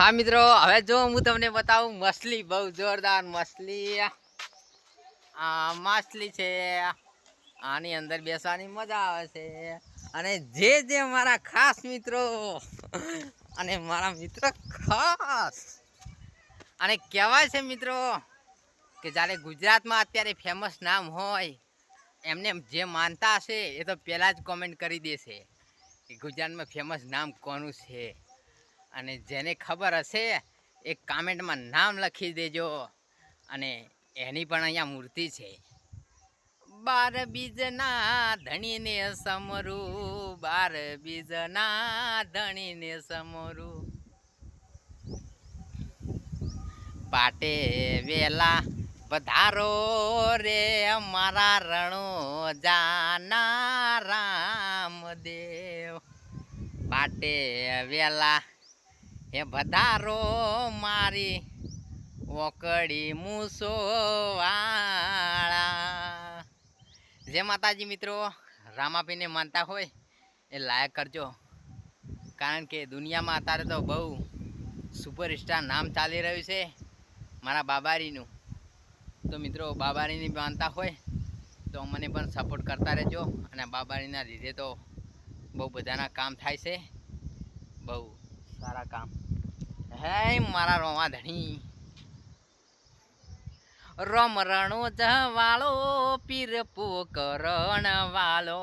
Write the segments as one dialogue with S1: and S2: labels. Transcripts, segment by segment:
S1: हाँ मित्रों, હવે જો હું તમને બતાવું મછલી બહુ જોરદાર મછલી આ માછલી છે। આની અંદર બેસવાની મજા આવે છે અને જે મારા ખાસ મિત્રો અને મારા મિત્ર ખાસ અને કહેવાય છે મિત્રો કે જ્યારે ગુજરાતમાં અત્યારે ફેમસ નામ હોય એમને જે માનતા હશે એ તો પહેલાં જ કોમેન્ટ કરી દેશે કે ગુજરાતમાં ફેમસ નામ કોનું છે। અને જેને ખબર હશે એક કમેન્ટમાં નામ લખી દેજો અને એની પણ અહીંયા મૂર્તિ છે। 12 બીજના ધણીને સમરું, 12 બીજના ધણીને સમરું, પાટે વેલા પધારો રે મારા રણો જાના રામદેવ, પાટે વેલા એ વધારો મારી ઓકડી મૂસો વાળા। જે માતાજી મિત્રો રામાપીને માનતા હોય એ લાયક કરજો, કારણ કે દુનિયામાં અત્યારે તો બહુ સુપરસ્ટાર નામ ચાલી રહ્યું છે મારા બાબારીનું। તો મિત્રો બાબારીની માનતા હોય તો મને પણ સપોર્ટ કરતા રહેજો અને બાબારીના લીધે તો બહુ બધાના કામ થાય છે, બહુ સારા કામ। હે મારા રોમા ધણી રોમ રણો જવાળો પીર પોકરણ વાળો,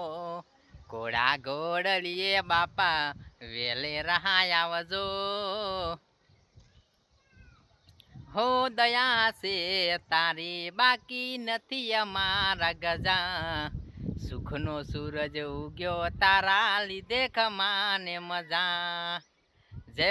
S1: ઘોડા ઘોડલીએ બાપા વેલે રહાય આવજો, હો દયા છે તારી બાકી નથી અમારા ગજા, સુખનો સૂરજ ઉગ્યો તારા લીધે ખમાને મજા। જય